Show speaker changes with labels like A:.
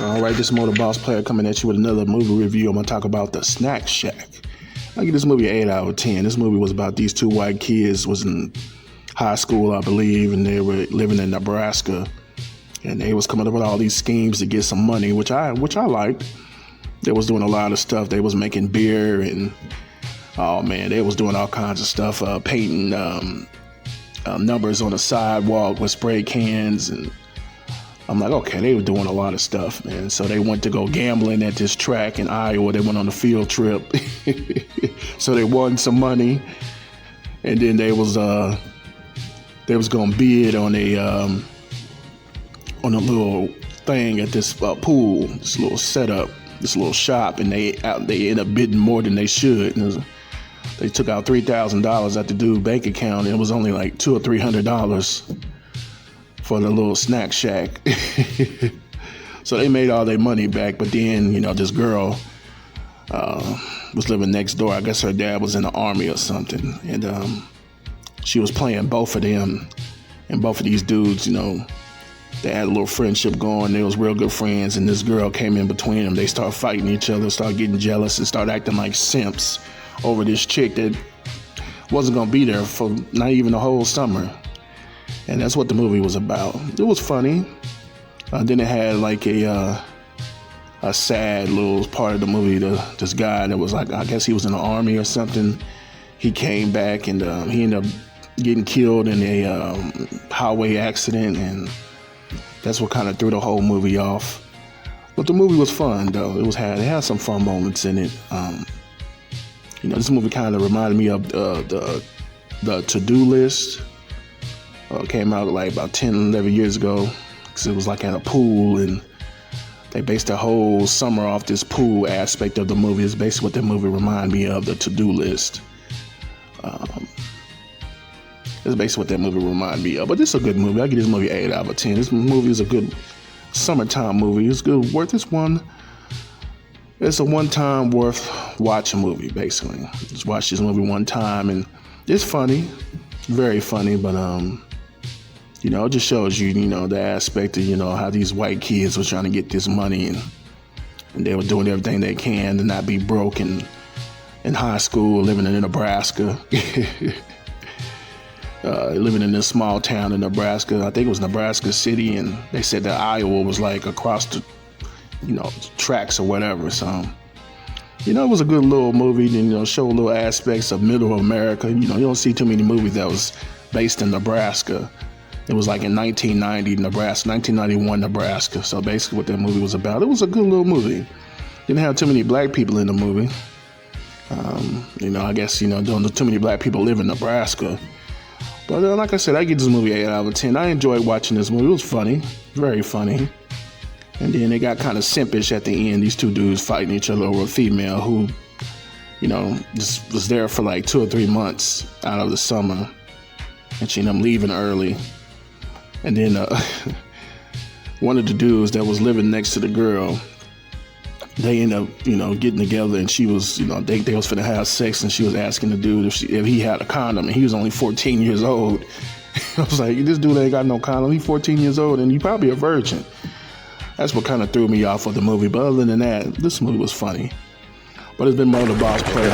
A: All right, this is Motor Boss Player coming at you with another movie review. I'm going to talk about The Snack Shack. I give this movie an 8 out of 10. This movie was about these two white kids, was in high school, I believe, and they were living in Nebraska. And they was coming up with all these schemes to get some money, which I liked. They was doing a lot of stuff. They was making beer and, oh man, they was doing all kinds of stuff, painting numbers on the sidewalk with spray cans. And I'm like, okay, they were doing a lot of stuff, man. So they went to go gambling at this track in Iowa. They went on a field trip. So they won some money. And then they was gonna bid on a little thing at this pool, this little setup, this little shop, and they ended up bidding more than they should. They took out $3,000 out the dude's bank account, and it was only like $200 or $300 for the little snack shack. So they made all their money back, but then, this girl was living next door. I guess her dad was in the army or something, and she was playing both of them, and both of these dudes, they had a little friendship going. They was real good friends, and this girl came in between them. They started fighting each other, started getting jealous, and started acting like simps over this chick that wasn't gonna be there for not even the whole summer. And that's what the movie was about. It was funny. Then it had like a sad little part of the movie. This guy that was like, I guess he was in the army or something. He came back and he ended up getting killed in a highway accident, and that's what kind of threw the whole movie off. But the movie was fun though. It had some fun moments in it. This movie kind of reminded me of the To-Do List. Came out like about 10, 11 years ago, because it was like at a pool, and they based the whole summer off this pool aspect of the movie. It's basically what that movie reminded me of, the To-Do List. It's basically what that movie reminded me of. But this is a good movie. I give this movie 8 out of 10. This movie is a good summertime movie. It's good, worth this one. It's a one-time worth watching movie, basically. Just watch this movie one time, and it's funny, very funny, but it just shows you, the aspect of, how these white kids were trying to get this money, and they were doing everything they can to not be broke in high school, living in Nebraska. Living in this small town in Nebraska. I think it was Nebraska City, and they said that Iowa was like across the, tracks or whatever. So, it was a good little movie, and, show little aspects of middle America. You don't see too many movies that was based in Nebraska. It was like in 1990 Nebraska, 1991 Nebraska. So basically what that movie was about. It was a good little movie. Didn't have too many black people in the movie. I guess, don't too many black people live in Nebraska. But like I said, I give this movie 8 out of 10. I enjoyed watching this movie. It was funny, very funny. And then it got kind of simpish at the end. These two dudes fighting each other over a female who, just was there for like 2 or 3 months out of the summer. And she ended up leaving early. And then one of the dudes that was living next to the girl, they ended up, getting together, and she was, they was finna have sex, and she was asking the dude if he had a condom, and he was only 14 years old. I was like, this dude ain't got no condom. He's 14 years old, and he probably a virgin. That's what kind of threw me off of the movie. But other than that, this movie was funny. But it's been Motor Boss Player.